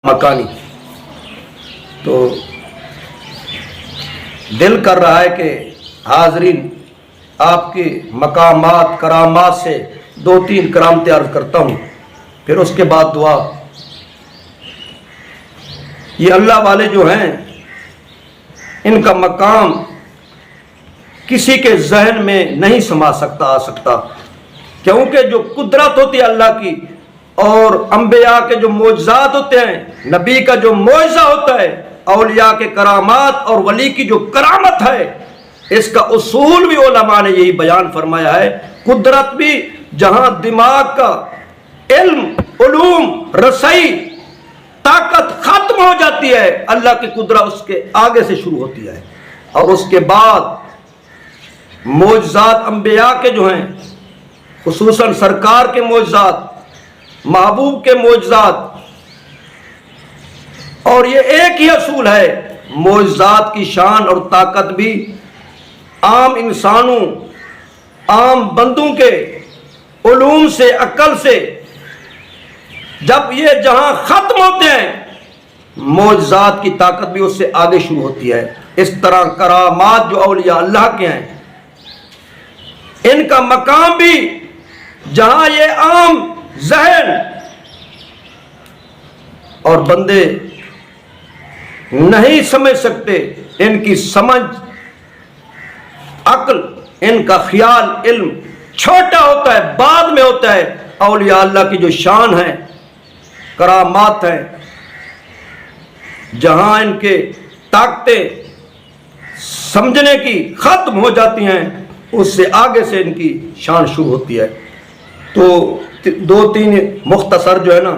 مکانی تو دل کر رہا ہے کہ حاضرین آپ کے مقامات کرامات سے دو تین کرامتیں عرض کرتا ہوں، پھر اس کے بعد دعا۔ یہ اللہ والے جو ہیں ان کا مقام کسی کے ذہن میں نہیں سما سکتا آ سکتا، کیونکہ جو قدرت ہوتی ہے اللہ کی اور انبیاء کے جو معجزات ہوتے ہیں، نبی کا جو معجزہ ہوتا ہے، اولیاء کے کرامات اور ولی کی جو کرامت ہے، اس کا اصول بھی علماء نے یہی بیان فرمایا ہے۔ قدرت بھی جہاں دماغ کا علم علوم رسائی طاقت ختم ہو جاتی ہے، اللہ کی قدرت اس کے آگے سے شروع ہوتی ہے، اور اس کے بعد معجزات انبیاء کے جو ہیں، خصوصاً سرکار کے معجزات، محبوب کے معجزات، اور یہ ایک ہی اصول ہے، معجزات کی شان اور طاقت بھی عام انسانوں عام بندوں کے علوم سے عقل سے جب یہ جہاں ختم ہوتے ہیں، معجزات کی طاقت بھی اس سے آگے شروع ہوتی ہے۔ اس طرح کرامات جو اولیاء اللہ کے ہیں، ان کا مقام بھی جہاں یہ عام ذہن اور بندے نہیں سمجھ سکتے، ان کی سمجھ عقل ان کا خیال علم چھوٹا ہوتا ہے، بعد میں ہوتا ہے۔ اولیاء اللہ کی جو شان ہے کرامات ہیں، جہاں ان کے طاقتیں سمجھنے کی ختم ہو جاتی ہیں، اس سے آگے سے ان کی شان شروع ہوتی ہے۔ تو دو تین مختصر جو ہے نا،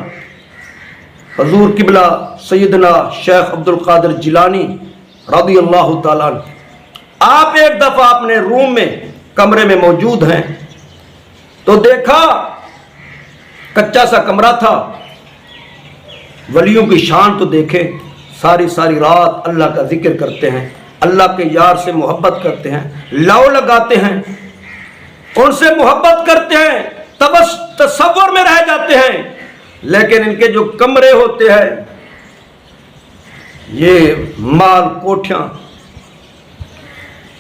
حضور قبلہ سیدنا شیخ عبد القادر جیلانی رضی اللہ تعالیٰ عنہ، آپ ایک دفعہ اپنے روم میں کمرے میں موجود ہیں تو دیکھا کچا سا کمرہ تھا۔ ولیوں کی شان تو دیکھیں، ساری ساری رات اللہ کا ذکر کرتے ہیں، اللہ کے یار سے محبت کرتے ہیں، لو لگاتے ہیں، ان سے محبت کرتے ہیں، تصور میں رہ جاتے ہیں، لیکن ان کے جو کمرے ہوتے ہیں، یہ مال کوٹھیاں،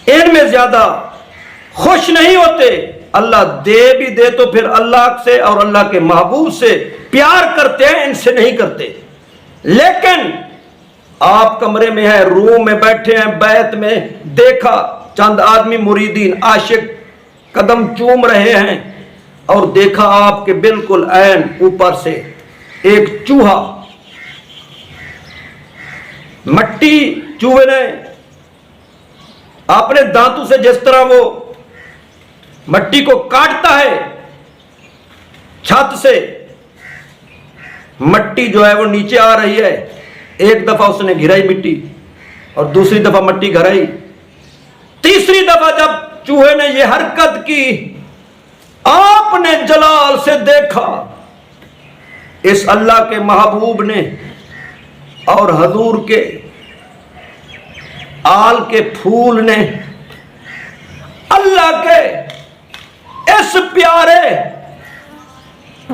ان میں زیادہ خوش نہیں ہوتے۔ اللہ دے بھی دے تو پھر اللہ سے اور اللہ کے محبوب سے پیار کرتے ہیں، ان سے نہیں کرتے۔ لیکن آپ کمرے میں ہیں، روم میں بیٹھے ہیں، بیت میں، دیکھا چند آدمی مریدین عاشق قدم چوم رہے ہیں، اور دیکھا آپ کے بالکل عین اوپر سے ایک چوہا، مٹی چوہے نے اپنے دانتوں سے جس طرح وہ مٹی کو کاٹتا ہے، چھت سے مٹی جو ہے وہ نیچے آ رہی ہے۔ ایک دفعہ اس نے گھرائی مٹی، اور دوسری دفعہ مٹی گھرائی، تیسری دفعہ جب چوہے نے یہ حرکت کی، آپ نے جلال سے دیکھا، اس اللہ کے محبوب نے اور حضور کے آل کے پھول نے، اللہ کے اس پیارے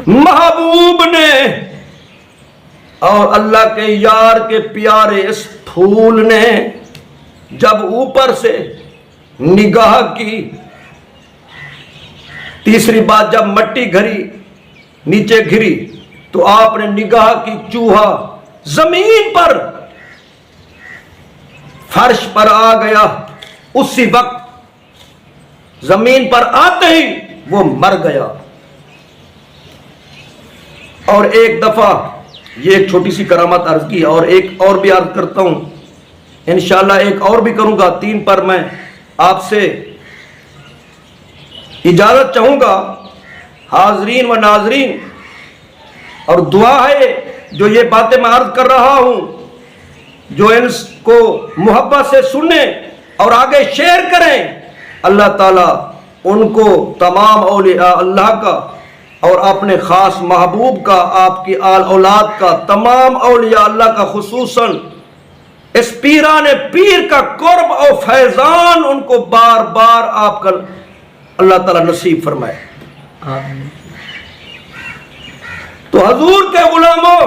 محبوب نے اور اللہ کے یار کے پیارے اس پھول نے جب اوپر سے نگاہ کی، تیسری بات جب مٹی گھری نیچے گھری تو آپ نے نگاہ کی، چوہا زمین پر فرش پر آ گیا، اسی وقت زمین پر آتے ہی وہ مر گیا۔ اور ایک دفعہ یہ ایک چھوٹی سی کرامت عرض کی، اور ایک اور بھی عرض کرتا ہوں، انشاءاللہ ایک اور بھی کروں گا، 3 پر میں آپ سے اجازت چاہوں گا، حاضرین و ناظرین، اور دعا ہے جو یہ باتیں میں عرض کر رہا ہوں، جو ان کو محبت سے سنیں اور آگے شیئر کریں، اللہ تعالیٰ ان کو تمام اولیاء اللہ کا اور اپنے خاص محبوب کا، آپ کی آل اولاد کا، تمام اولیاء اللہ کا، خصوصاً اس پیران پیر کا قرب اور فیضان ان کو بار بار آپ کا اللہ تعالیٰ نصیب فرمائے۔ تو حضور کے غلاموں،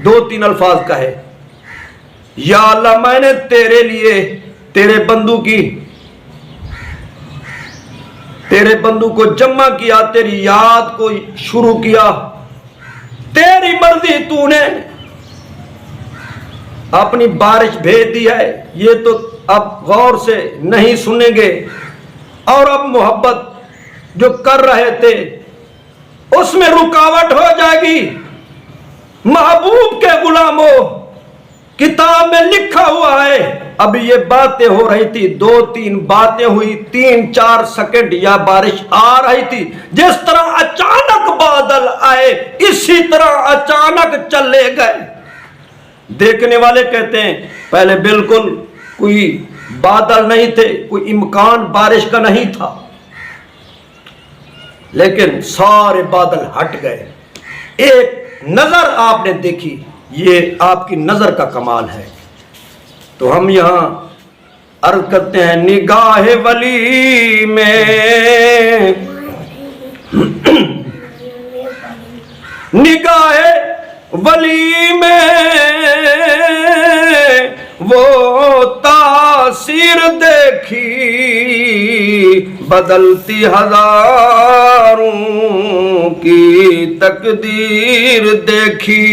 2-3 الفاظ کہے، یا اللہ میں نے تیرے لیے تیرے بندو کو جمع کیا، تیری یاد کو شروع کیا، تیری مرضی تو نے اپنی بارش بھیج دی ہے، یہ تو اب غور سے نہیں سنیں گے، اور اب محبت جو کر رہے تھے اس میں رکاوٹ ہو جائے گی۔ محبوب کے غلاموں، کتاب میں لکھا ہوا ہے، اب یہ باتیں ہو رہی تھی، 2-3 باتیں ہوئی، 3-4 سیکنڈ یا بارش آ رہی تھی، جس طرح اچانک بادل آئے اسی طرح اچانک چلے گئے۔ دیکھنے والے کہتے ہیں پہلے بالکل کوئی بادل نہیں تھے، کوئی امکان بارش کا نہیں تھا، لیکن سارے بادل ہٹ گئے، ایک نظر آپ نے دیکھی، یہ آپ کی نظر کا کمال ہے۔ تو ہم یہاں عرض کرتے ہیں، نگاہ ولی میں نگاہ ولی میں وہ تاثیر دیکھی، بدلتی ہزاروں کی تقدیر دیکھی۔